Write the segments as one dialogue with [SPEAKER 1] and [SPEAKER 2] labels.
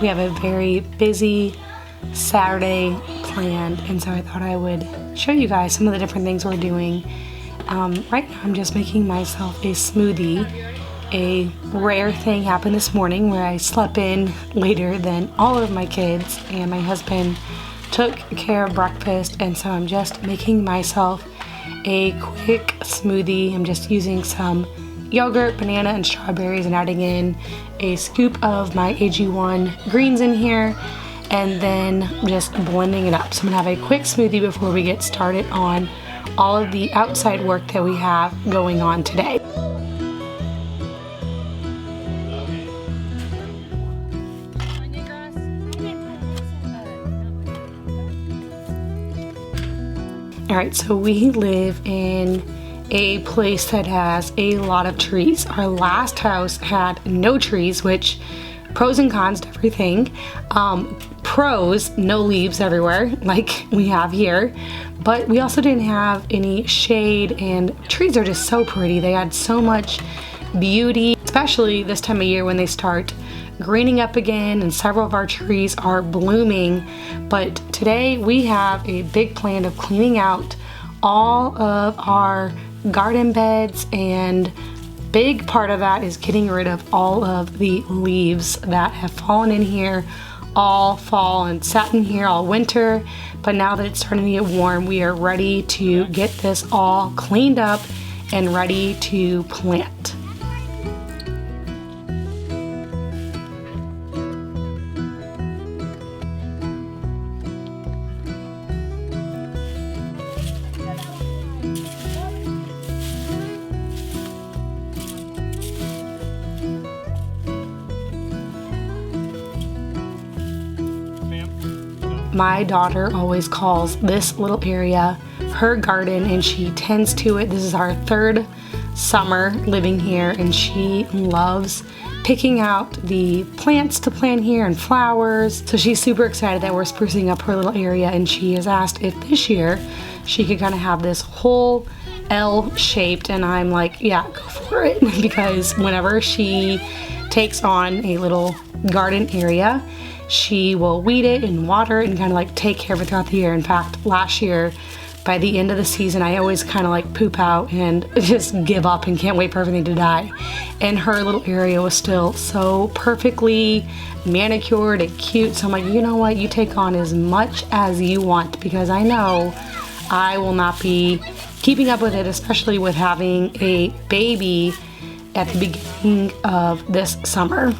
[SPEAKER 1] We have a very busy Saturday planned, and so I thought I would show you guys some of the different things we're doing. Right now I'm just making myself a smoothie. A rare thing happened this morning where I slept in later than all of my kids, and my husband took care of breakfast, and so I'm just making myself a quick smoothie. I'm just using some yogurt, banana, and strawberries and adding in a scoop of my AG1 greens in here, and then just blending it up. So I'm gonna have a quick smoothie before we get started on all of the outside work that we have going on today. All right, so we live in a place that has a lot of trees. Our last house had no trees, which pros and cons to everything. Pros, no leaves everywhere like we have here, but we also didn't have any shade, and trees are just so pretty. They add so much beauty, especially this time of year when they start greening up again, and several of our trees are blooming. But today we have a big plan of cleaning out all of our garden beds, and big part of that is getting rid of all of the leaves that have fallen in here all fall and sat in here all winter. But now that it's starting to get warm, we are ready to get this all cleaned up and ready to plant. My daughter always calls this little area her garden, and she tends to it. This is our third summer living here, and she loves picking out the plants to plant here and flowers. So she's super excited that we're sprucing up her little area, and she has asked if this year she could kind of have this whole L shaped, and I'm like, yeah, go for it. Because whenever she takes on a little garden area, she will weed it and water it and kind of like take care of it throughout the year. In fact, last year, by the end of the season, I always kind of like poop out and just give up and can't wait for everything to die. And her little area was still so perfectly manicured and cute. So I'm like, you know what? You take on as much as you want, because I know I will not be keeping up with it, especially with having a baby at the beginning of this summer.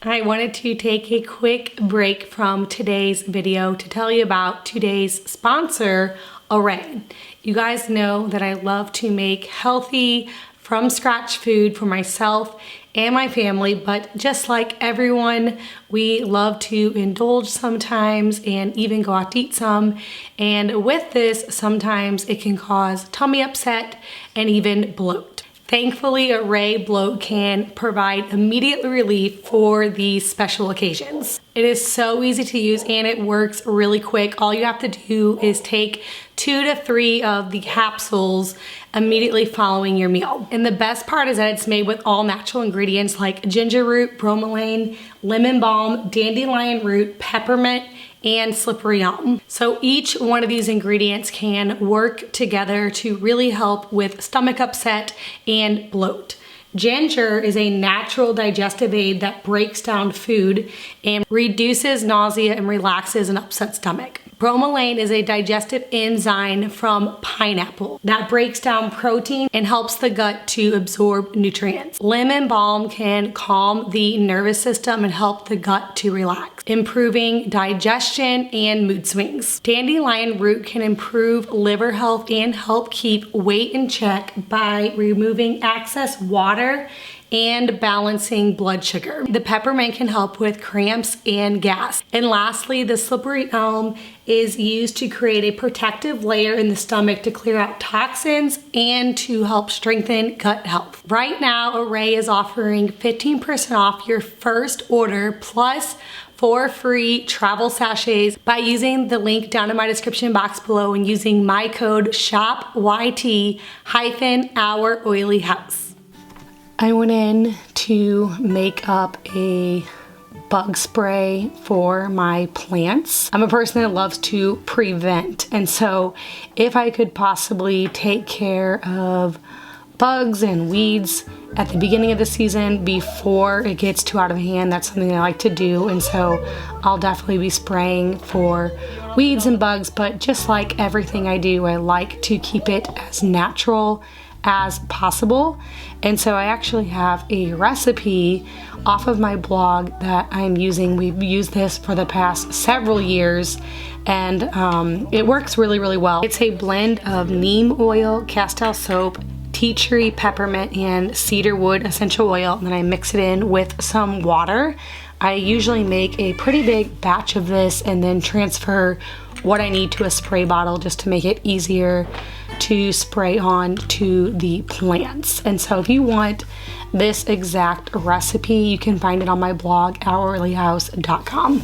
[SPEAKER 1] I wanted to take a quick break from today's video to tell you about today's sponsor, Array. You guys know that I love to make healthy, from scratch food for myself and my family, but just like everyone, we love to indulge sometimes and even go out to eat some. And with this, sometimes it can cause tummy upset and even bloat. Thankfully, Array Bloat can provide immediate relief for these special occasions. It is so easy to use and it works really quick. All you have to do is take 2 to 3 of the capsules immediately following your meal. And the best part is that it's made with all natural ingredients like ginger root, bromelain, lemon balm, dandelion root, peppermint, and slippery elm. So each one of these ingredients can work together to really help with stomach upset and bloat. Ginger is a natural digestive aid that breaks down food and reduces nausea and relaxes an upset stomach. Bromelain is a digestive enzyme from pineapple that breaks down protein and helps the gut to absorb nutrients. Lemon balm can calm the nervous system and help the gut to relax, improving digestion and mood swings. Dandelion root can improve liver health and help keep weight in check by removing excess water and balancing blood sugar. The peppermint can help with cramps and gas. And lastly, the slippery elm is used to create a protective layer in the stomach to clear out toxins and to help strengthen gut health. Right now, Array is offering 15% off your first order plus 4 free travel sachets by using the link down in my description box below and using my code SHOPYT-OurOilyHouse. I went in to make up a bug spray for my plants. I'm a person that loves to prevent, and so if I could possibly take care of bugs and weeds at the beginning of the season before it gets too out of hand, that's something I like to do. And so I'll definitely be spraying for weeds and bugs, but just like everything I do, I like to keep it as natural as possible. And so I actually have a recipe off of my blog that I'm using. We've used this for the past several years, and it works really, really well. It's a blend of neem oil, castile soap, tea tree, peppermint, and cedar wood essential oil, and then I mix it in with some water. I usually make a pretty big batch of this and then transfer what I need to a spray bottle just to make it easier to spray on to the plants. And so if you want this exact recipe, you can find it on my blog, OurEarlyHouse.com.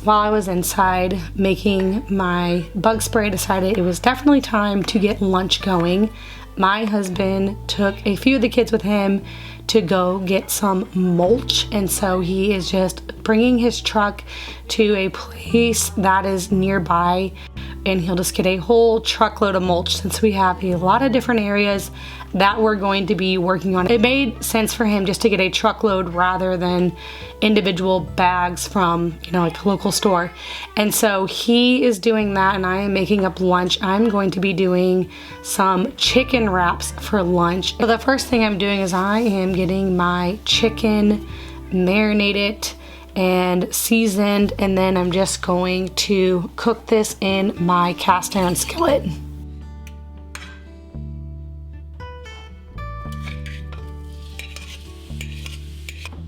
[SPEAKER 1] While I was inside making my bug spray, I decided it was definitely time to get lunch going. My husband took a few of the kids with him to go get some mulch, and so he is just bringing his truck to a place that is nearby, and he'll just get a whole truckload of mulch since we have a lot of different areas that we're going to be working on. It made sense for him just to get a truckload rather than individual bags from, like a local store. And so he is doing that, and I am making up lunch. I'm going to be doing some chicken wraps for lunch. So the first thing I'm doing is I am getting my chicken marinated and seasoned, and then I'm just going to cook this in my cast iron skillet.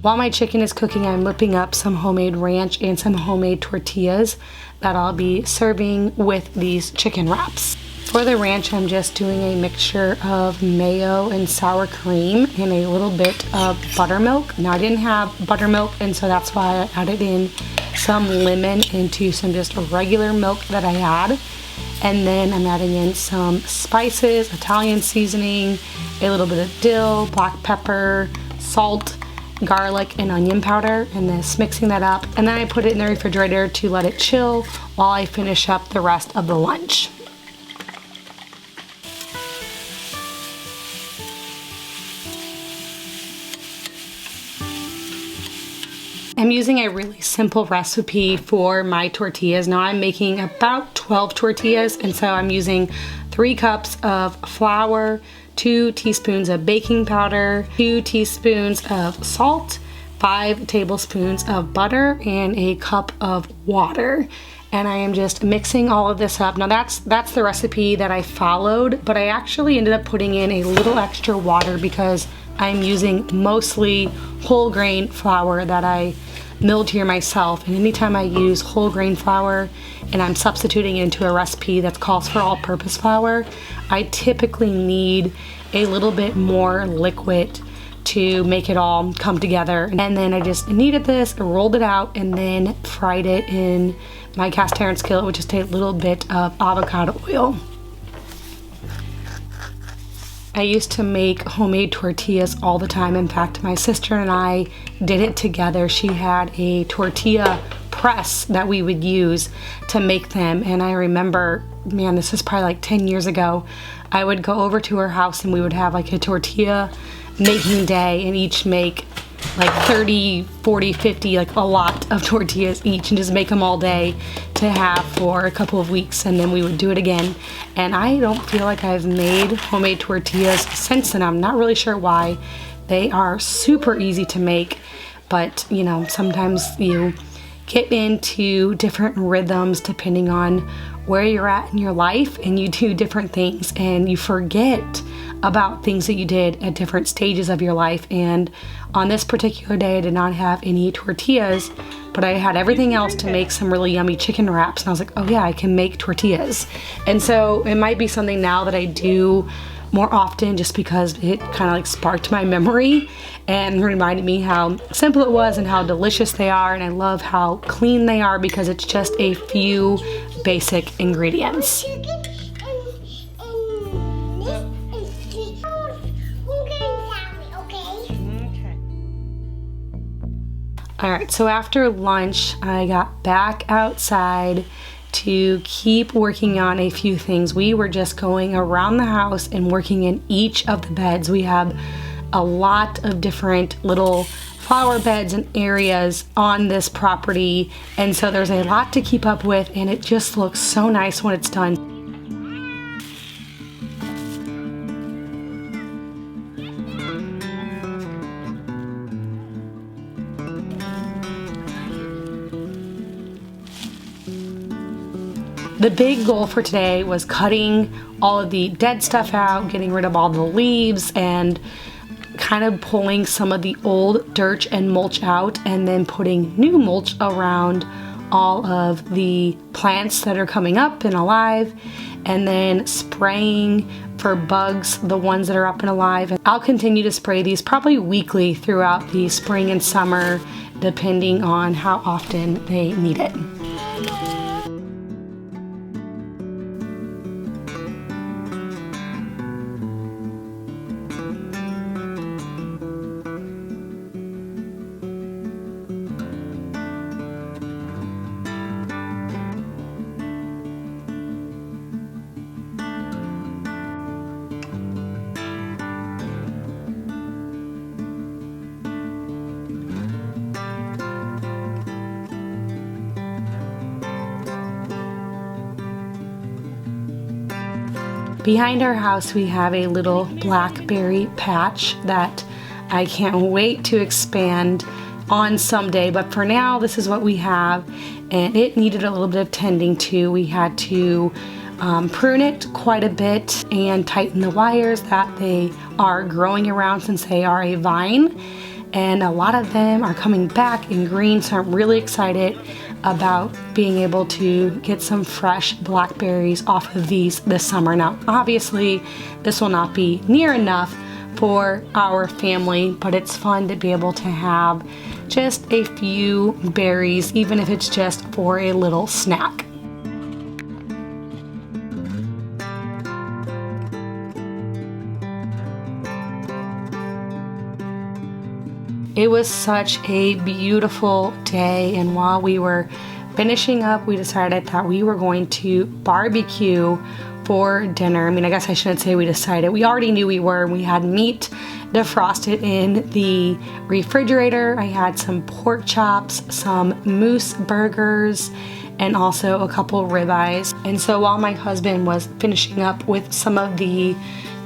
[SPEAKER 1] While my chicken is cooking, I'm whipping up some homemade ranch and some homemade tortillas that I'll be serving with these chicken wraps. For the ranch, I'm just doing a mixture of mayo and sour cream and a little bit of buttermilk. Now, I didn't have buttermilk, and so that's why I added in some lemon into some just regular milk that I had. And then I'm adding in some spices, Italian seasoning, a little bit of dill, black pepper, salt, garlic, and onion powder, and just mixing that up. And then I put it in the refrigerator to let it chill while I finish up the rest of the lunch. I'm using a really simple recipe for my tortillas. Now I'm making about 12 tortillas, and so I'm using 3 cups of flour, 2 teaspoons of baking powder, 2 teaspoons of salt, 5 tablespoons of butter, and a cup of water. And I am just mixing all of this up. Now that's the recipe that I followed, but I actually ended up putting in a little extra water because I'm using mostly whole grain flour that I milled here myself. And anytime I use whole grain flour and I'm substituting into a recipe that calls for all-purpose flour, I typically need a little bit more liquid to make it all come together. And then I just kneaded this, rolled it out, and then fried it in my cast iron skillet with just a little bit of avocado oil. I used to make homemade tortillas all the time. In fact, my sister and I did it together. She had a tortilla press that we would use to make them. And I remember, man, this is probably like 10 years ago, I would go over to her house and we would have like a tortilla making day and each make like 30, 40, 50, like a lot of tortillas each, and just make them all day to have for a couple of weeks, and then we would do it again. And I don't feel like I've made homemade tortillas since then. I'm not really sure why. They are super easy to make, but sometimes you get into different rhythms depending on where you're at in your life, and you do different things and you forget about things that you did at different stages of your life. And on this particular day, I did not have any tortillas, but I had everything else to make some really yummy chicken wraps. And I was like, oh yeah, I can make tortillas. And so it might be something now that I do more often just because it kind of like sparked my memory and reminded me how simple it was and how delicious they are. And I love how clean they are because it's just a few basic ingredients. All right, so after lunch, I got back outside to keep working on a few things. We were just going around the house and working in each of the beds. We have a lot of different little flower beds and areas on this property, and so there's a lot to keep up with, and it just looks so nice when it's done. The big goal for today was cutting all of the dead stuff out, getting rid of all the leaves, and kind of pulling some of the old dirt and mulch out, and then putting new mulch around all of the plants that are coming up and alive, and then spraying for bugs, the ones that are up and alive. And I'll continue to spray these probably weekly throughout the spring and summer, depending on how often they need it. Behind our house, we have a little blackberry patch that I can't wait to expand on someday, but for now, this is what we have, and it needed a little bit of tending to. We had to prune it quite a bit and tighten the wires that they are growing around, since they are a vine, and a lot of them are coming back in green, so I'm really excited about being able to get some fresh blackberries off of these this summer. Now, obviously, this will not be near enough for our family, but it's fun to be able to have just a few berries, even if it's just for a little snack. It was such a beautiful day, and while we were finishing up, we decided that we were going to barbecue for dinner. I mean, I guess I shouldn't say we decided. We already knew we were. We had meat defrosted in the refrigerator. I had some pork chops, some moose burgers, and also a couple ribeyes. And so while my husband was finishing up with some of the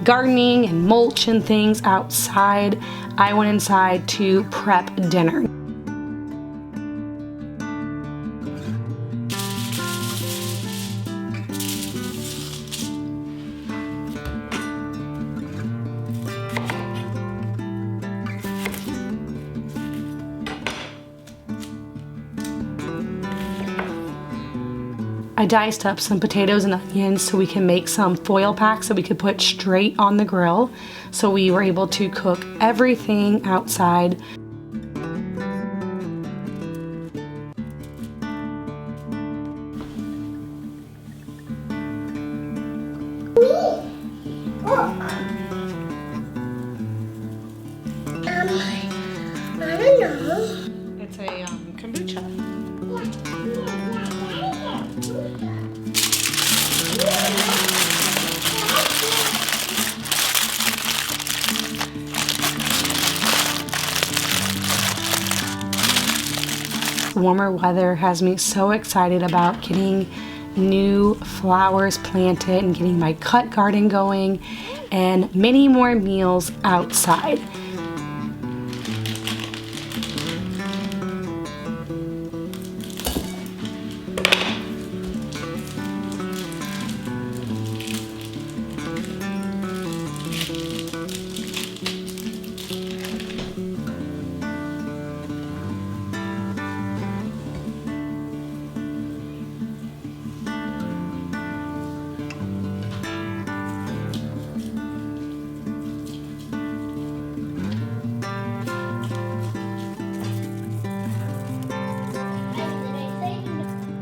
[SPEAKER 1] gardening and mulch and things outside, I went inside to prep dinner. I diced up some potatoes and onions so we can make some foil packs that we could put straight on the grill. So we were able to cook everything outside.
[SPEAKER 2] I don't know.
[SPEAKER 1] It's a kombucha. Warmer weather has me so excited about getting new flowers planted and getting my cut garden going and many more meals outside.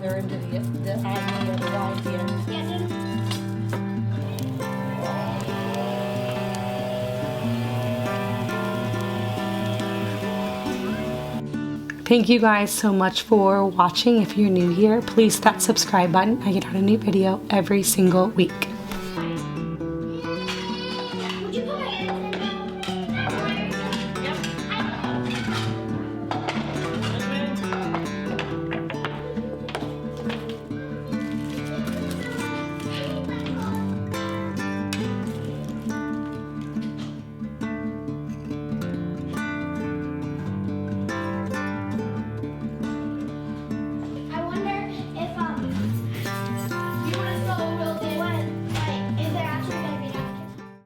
[SPEAKER 1] They're into the idea of the idea. Thank you guys so much for watching. If you're new here, please hit that subscribe button. I get out a new video every single week.